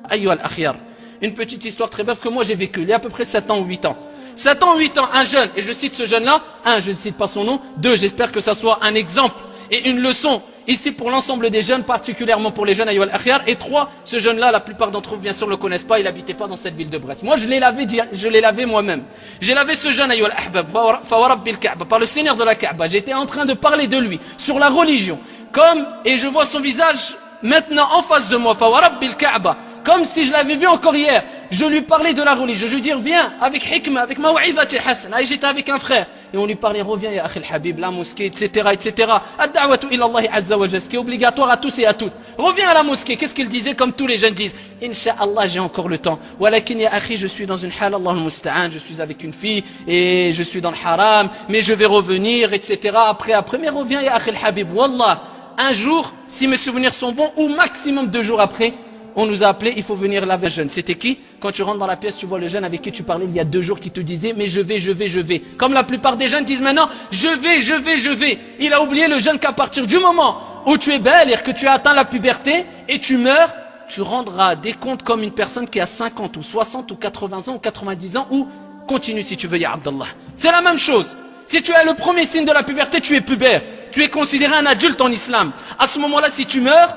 Ayyuha al-akhyar, une petite histoire très brève que moi j'ai vécue, il y a à peu près 7 ans ou 8 ans. 7 ans ou 8 ans, un jeune, et je cite ce jeune-là, un, je ne cite pas son nom, deux, j'espère que ça soit un exemple et une leçon, ici pour l'ensemble des jeunes, particulièrement pour les jeunes, ayyuha al-akhyar, et trois, ce jeune-là, la plupart d'entre vous bien sûr le connaissent pas, il n'habitait pas dans cette ville de Brest. Moi je l'ai lavé moi-même. J'ai lavé ce jeune, ayyuha al-ahbab, fawarabbil Ka'ba, par le Seigneur de la Ka'ba, j'étais en train de parler de lui, sur la religion, et je vois son visage maintenant en face de moi, fawarabbil Ka'ba, comme si je l'avais vu encore hier. Je lui parlais de la religion. Je lui dis, viens, avec hikmah, avec maw'idati hasana. Et j'étais avec un frère. Et on lui parlait, reviens, ya akhi al-habib, la mosquée, etc., etc. Ad-da'watu ila Allah azza wa jalla, ce qui est obligatoire à tous et à toutes. Reviens à la mosquée. Qu'est-ce qu'il disait, comme tous les jeunes disent? Inch'Allah, j'ai encore le temps. Walakin ya akhi, je suis dans une hal, Allah al-musta'an, je suis avec une fille, et je suis dans le haram, mais je vais revenir, etc. Après, mais reviens, ya akhi al-habib. Wallah, un jour, si mes souvenirs sont bons, ou maximum 2 jours après, on nous a appelé, il faut venir laver le jeune. C'était qui? Quand tu rentres dans la pièce, tu vois le jeune avec qui tu parlais il y a 2 jours qui te disait, mais je vais. Comme la plupart des jeunes disent maintenant, je vais. Il a oublié le jeune qu'à partir du moment où tu es belle, que tu as atteint la puberté et tu meurs, tu rendras des comptes comme une personne qui a 50 ou 60 ou 80 ans ou 90 ans ou continue si tu veux, ya Abdallah. C'est la même chose. Si tu as le premier signe de la puberté, tu es pubère. Tu es considéré un adulte en islam. À ce moment-là, si tu meurs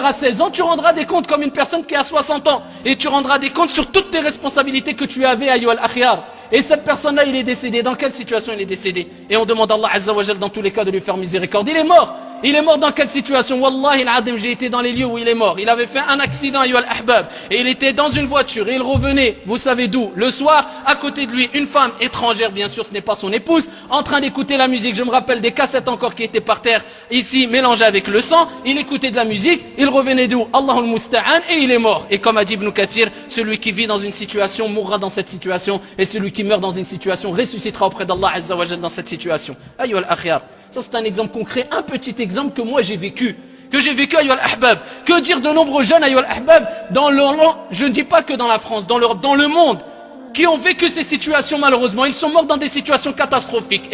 à 16 ans, tu rendras des comptes comme une personne qui a 60 ans. Et tu rendras des comptes sur toutes tes responsabilités que tu avais, ayyuha al-akhyar. Et cette personne-là, il est décédé. Dans quelle situation il est décédé? Et on demande à Allah Azza wa Jal dans tous les cas de lui faire miséricorde. Il est mort. Il est mort dans quelle situation? Wallahi al-adim, j'ai été dans les lieux où il est mort. Il avait fait un accident, ayyuha al-ahbab. Et il était dans une voiture et il revenait, vous savez d'où? Le soir, à côté de lui, une femme étrangère, bien sûr, ce n'est pas son épouse, en train d'écouter la musique. Je me rappelle des cassettes encore qui étaient par terre, ici, mélangées avec le sang. Il écoutait de la musique, il revenait d'où? Allahul Musta'an, et il est mort. Et comme a dit Ibn Kathir, celui qui vit dans une situation mourra dans cette situation, et celui qui meurt dans une situation ressuscitera auprès d'Allah Azza wa Jal dans cette situation. Ayyuha al-akhyar. Ça c'est un exemple concret, un petit exemple que moi j'ai vécu. Ayyuha al-ahbab. Que dire de nombreux jeunes, ayyuha al-ahbab, je ne dis pas que dans la France, dans le monde, qui ont vécu ces situations malheureusement. Ils sont morts dans des situations catastrophiques.